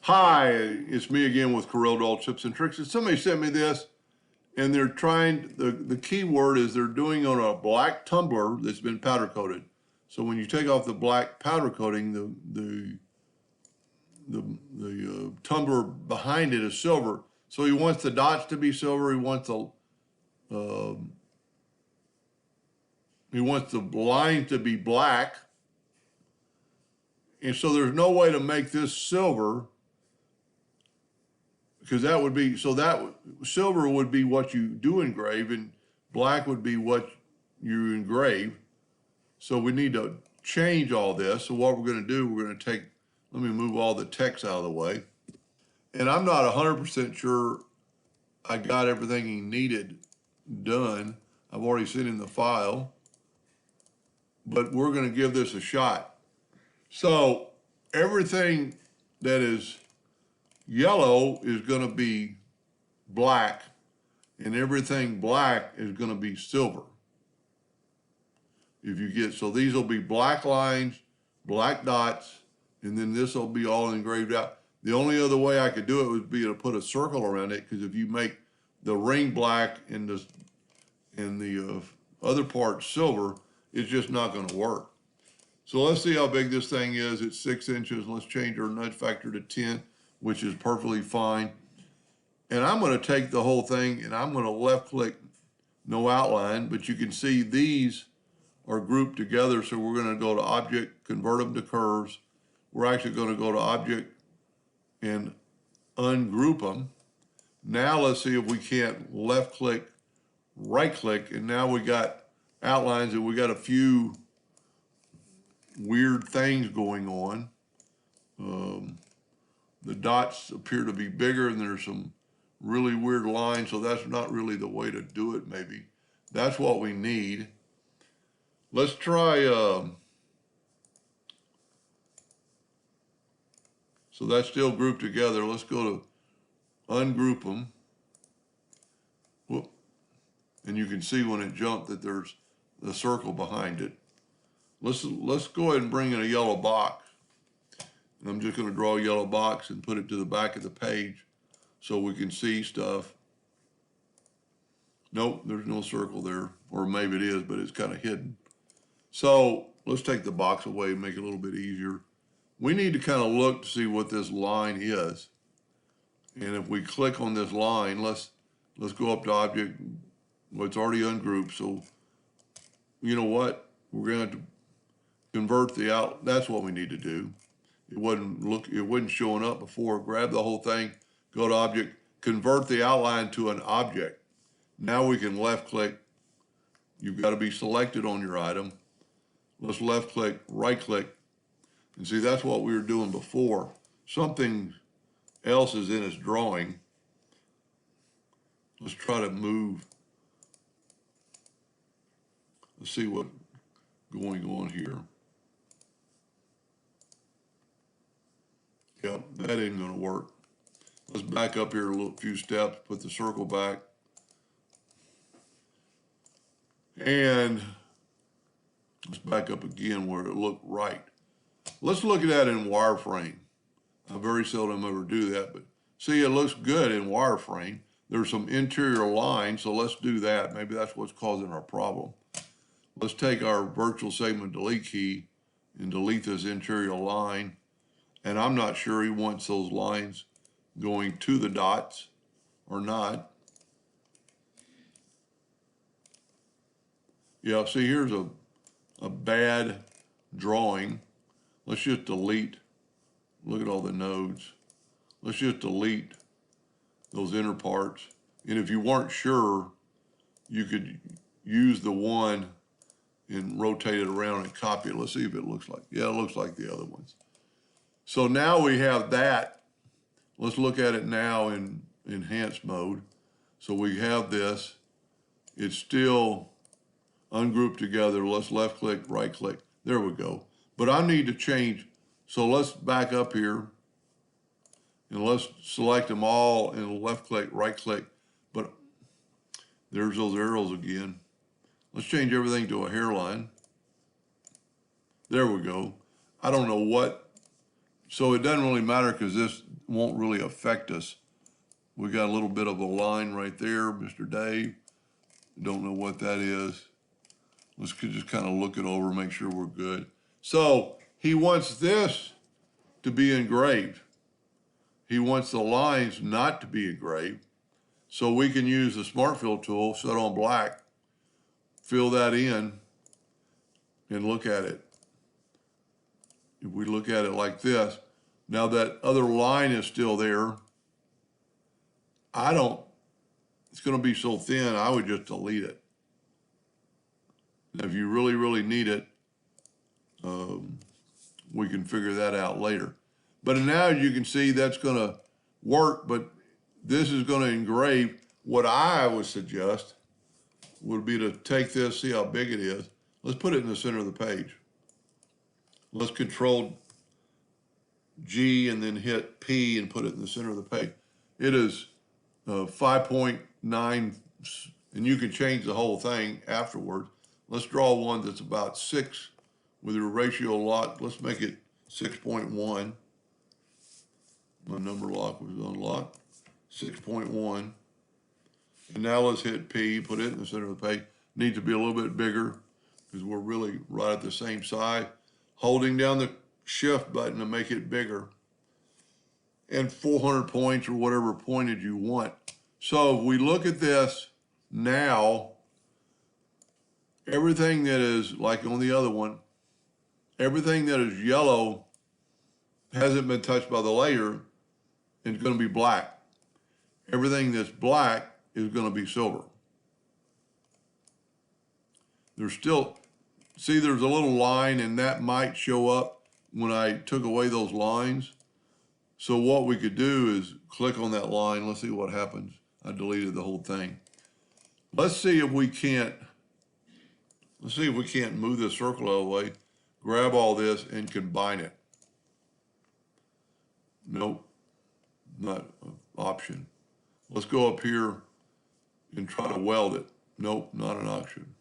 Hi, it's me again with Corel Tips and Tricks. And somebody sent me this, and they're trying, the key word is they're doing on a black tumbler that's been powder coated. So when you take off the black powder coating, the tumbler behind it is silver. So he wants the dots to be silver. He wants the line to be black. And so there's no way to make this silver, because that would be, so that silver would be what you do engrave and black would be what you engrave. So we need to change all this. So what we're going to do, we're going to take, let me move all the text out of the way. And I'm not 100% sure I got everything he needed done. I've already sent him the file, but we're going to give this a shot. So everything that is yellow is going to be black, and everything black is going to be silver. If you get, so these will be black lines, black dots, and then this will be all engraved out. The only other way I could do it would be to put a circle around it, because if you make the ring black and the other part silver, it's just not going to work. So let's see how big this thing is. It's 6 inches. Let's change our nudge factor to 10, which is perfectly fine. And I'm going to take the whole thing and I'm going to left click no outline, but you can see these are grouped together. So we're going to go to object, convert them to curves. We're actually going to go to object and ungroup them. Now let's see if we can't left click, right click, and now we got outlines and we got a few weird things going on. The dots appear to be bigger and there's some really weird lines, so that's not really the way to do it maybe. That's what we need. Let's try, so that's still grouped together. Let's go to ungroup them. Whoop. And you can see when it jumped that there's the circle behind it. Let's go ahead and bring in a yellow box. And I'm just going to draw a yellow box and put it to the back of the page so we can see stuff. Nope, there's no circle there. Or maybe it is, but it's kind of hidden. So let's take the box away and make it a little bit easier. We need to kind of look to see what this line is. And if we click on this line, let's go up to object. Well, it's already ungrouped, so you know what? We're going to have to convert the out. That's what we need to do. It wasn't showing up before. Grab the whole thing, go to object, convert the outline to an object. Now we can left click. You've got to be selected on your item. Let's left click, right click. And see, that's what we were doing before. Something else is in its drawing. Let's try to move. Let's see what's going on here. Yep, that ain't gonna work. Let's back up here a few steps, put the circle back. And let's back up again where it looked right. Let's look at that in wireframe. I very seldom ever do that, but see, it looks good in wireframe. There's some interior lines, so let's do that. Maybe that's what's causing our problem. Let's take our virtual segment delete key and delete this interior line. And I'm not sure he wants those lines going to the dots or not. Yeah, see, here's a bad drawing. Let's just delete. Look at all the nodes. Let's just delete those inner parts. And if you weren't sure, you could use the one and rotate it around and copy it. Let's see if it looks like, yeah, it looks like the other ones. So now we have that. Let's look at it now in enhanced mode. So we have this. It's still ungrouped together. Let's left click, right click. There we go. But I need to change. So let's back up here and let's select them all and left click, right click. But there's those arrows again. Let's change everything to a hairline. There we go. I don't know what. So it doesn't really matter because this won't really affect us. We got a little bit of a line right there, Mr. Dave. Don't know what that is. Let's just kind of look it over, make sure we're good. So he wants this to be engraved. He wants the lines not to be engraved. So we can use the Smart Fill tool, set on black, fill that in, and look at it. If we look at it like this, now that other line is still there. It's going to be so thin, I would just delete it. If you really, really need it, we can figure that out later. But now you can see that's going to work, but this is going to engrave. What I would suggest would be to take this, see how big it is. Let's put it in the center of the page. Let's Control G and then hit P and put it in the center of the page. It is 5.9, and you can change the whole thing afterwards. Let's draw one that's about 6 with your ratio lock. Let's make it 6.1. My number lock was unlocked. 6.1. And now let's hit P, put it in the center of the page. Needs to be a little bit bigger because we're really right at the same size. Holding down the shift button to make it bigger. And 400 points or whatever pointage you want. So if we look at this now, everything that is, like on the other one, everything that is yellow hasn't been touched by the layer and it's going to be black. Everything that's black is going to be silver. There's still, see there's a little line and that might show up when I took away those lines. So what we could do is click on that line. Let's see what happens. I deleted the whole thing. Let's see if we can't move this circle out of the way, grab all this and combine it. Nope, not an option. Let's go up here and try to weld it. Nope, not an option.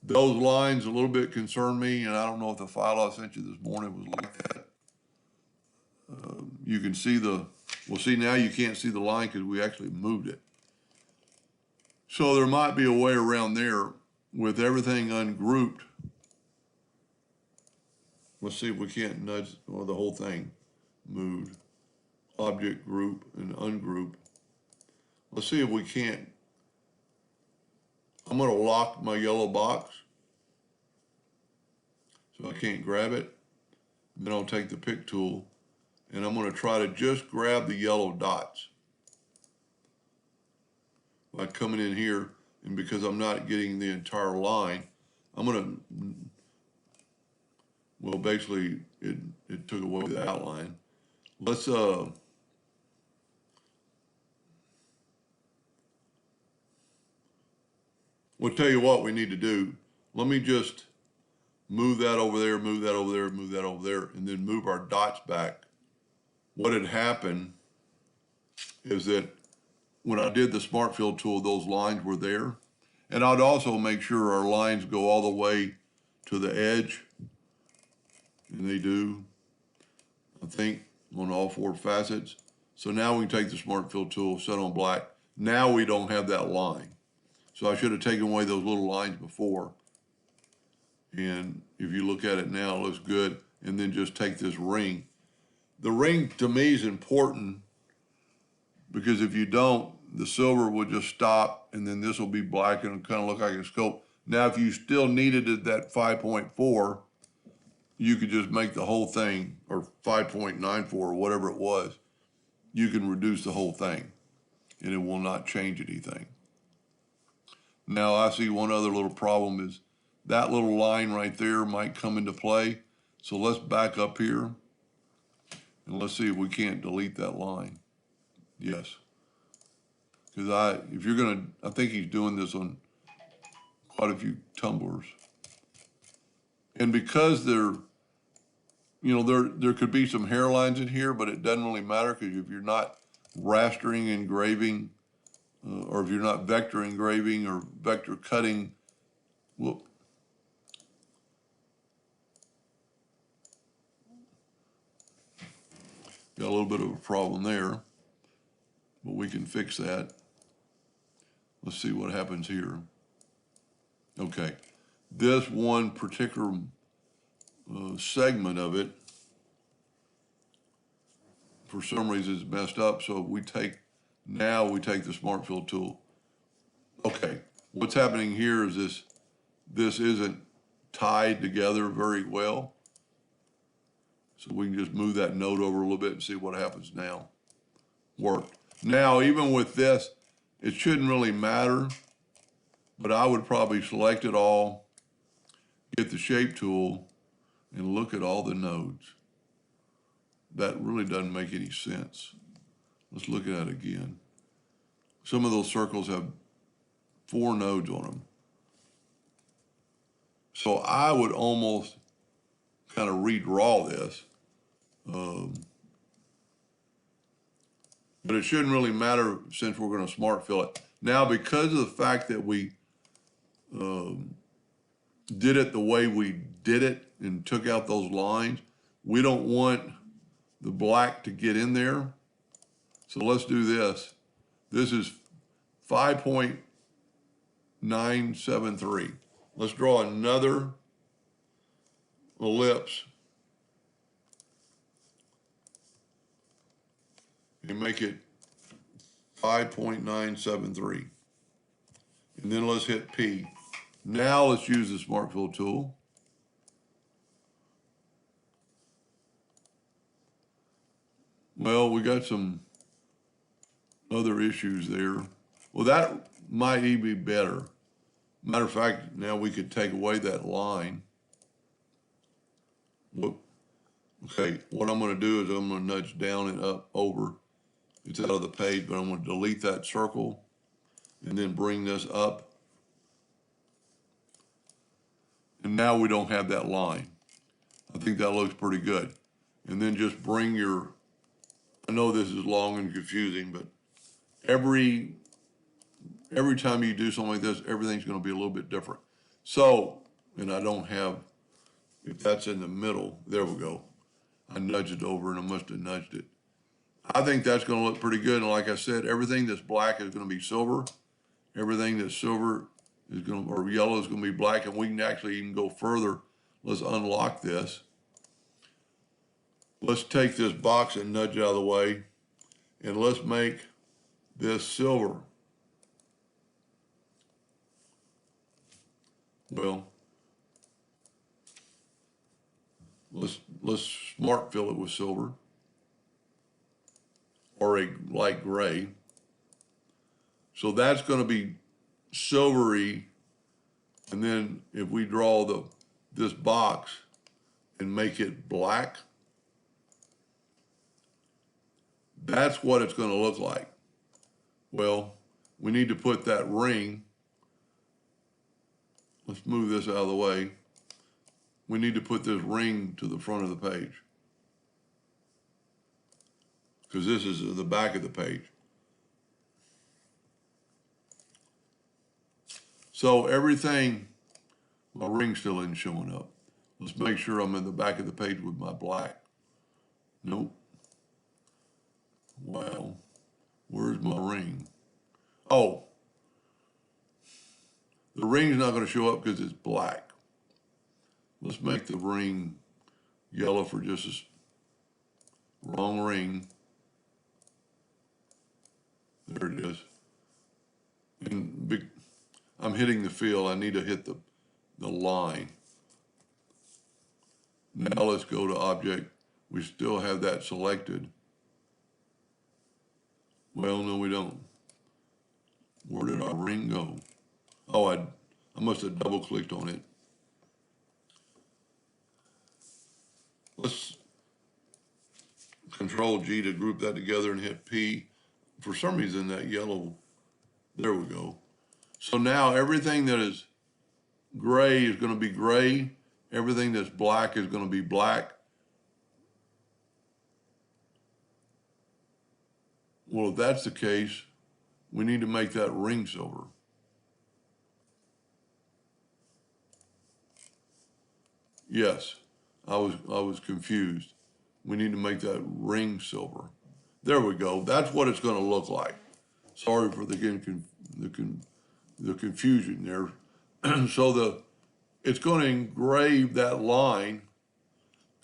Those lines a little bit concern me, and I don't know if the file I sent you this morning was like that. You can see well, see now you can't see the line because we actually moved it. So there might be a way around there with everything ungrouped. Let's see if we can't nudge the whole thing moved. Object group and ungroup. Let's see if we can't. I'm going to lock my yellow box so I can't grab it. Then I'll take the pick tool and I'm going to try to just grab the yellow dots by coming in here, and because I'm not getting the entire line, I'm going to, well, basically it took away the outline. Let's we'll tell you what we need to do. Let me just move that over there, move that over there, move that over there, and then move our dots back. What had happened is that when I did the Smart Fill tool, those lines were there. And I'd also make sure our lines go all the way to the edge. And they do, I think, on all 4 facets. So now we can take the Smart Fill tool, set on black. Now we don't have that line. So I should have taken away those little lines before. And if you look at it now, it looks good. And then just take this ring. The ring to me is important because if you don't, the silver will just stop and then this will be black and it'll kind of look like a scope. Now, if you still needed it at 5.4, you could just make the whole thing, or 5.94 or whatever it was. You can reduce the whole thing and it will not change anything. Now, I see one other little problem is that little line right there might come into play. So let's back up here and let's see if we can't delete that line. Yes. Because I think he's doing this on quite a few tumblers. And because there could be some hairlines in here, but it doesn't really matter because if you're not rastering engraving, or if you're not vector engraving or vector cutting, well, Got a little bit of a problem there, but we can fix that. Let's see what happens here. Okay, this one particular segment of it, for some reason, is messed up. So now we take the Smart Fill tool. Okay, what's happening here is this isn't tied together very well. So we can just move that node over a little bit and see what happens now. Worked. Now, even with this, it shouldn't really matter, but I would probably select it all, get the shape tool, and look at all the nodes. That really doesn't make any sense. Let's look at it again. Some of those circles have 4 nodes on them. So I would almost kind of redraw this. But it shouldn't really matter since we're going to smart fill it. Now, because of the fact that we did it the way we did it and took out those lines, we don't want the black to get in there. So let's do this. This is 5.973. Let's draw another ellipse and make it 5.973. And then let's hit P. Now let's use the Smart Fill tool. Well, we got some other issues there. Well, that might even be better. Matter of fact, now we could take away that line. Look, okay, what I'm going to do is I'm going to nudge down and up over. It's out of the page, but I'm going to delete that circle and then bring this up. And now we don't have that line. I think that looks pretty good. And then just bring your, I know this is long and confusing, but every time you do something like this, everything's going to be a little bit different. So, and I don't have, if that's in the middle, there we go. I nudged it over and I must have nudged it. I think that's going to look pretty good. And like I said, everything that's black is going to be silver. Everything that's silver is going to, or yellow is going to be black. And we can actually even go further. Let's unlock this. Let's take this box and nudge it out of the way. And let's make this silver. Well, let's smart fill it with silver or a light gray. So that's going to be silvery. And then if we draw this box and make it black, that's what it's going to look like. Well, we need to put that ring. Let's move this out of the way. We need to put this ring to the front of the page, because this is the back of the page. So everything, my ring still isn't showing up. Let's make sure I'm in the back of the page with my black. Nope. Wow. Where's my ring? Oh. The ring's not going to show up because it's black. Let's make the ring yellow for just a wrong ring. There it is. And I'm hitting the fill. I need to hit the line. Now let's go to object. We still have that selected. Well, no, we don't. Where did our ring go? Oh, I must have double clicked on it. Let's Control G to group that together and hit P. For some reason, that yellow, there we go. So now everything that is gray is going to be gray. Everything that's black is going to be black. Well, if that's the case, we need to make that ring silver. Yes, I was confused. We need to make that ring silver. There we go. That's what it's going to look like. Sorry for the confusion there. So it's going to engrave that line.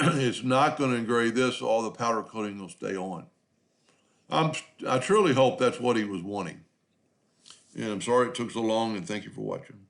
It's not going to engrave this. All the powder coating will stay on. I truly hope that's what he was wanting. And I'm sorry it took so long, and thank you for watching.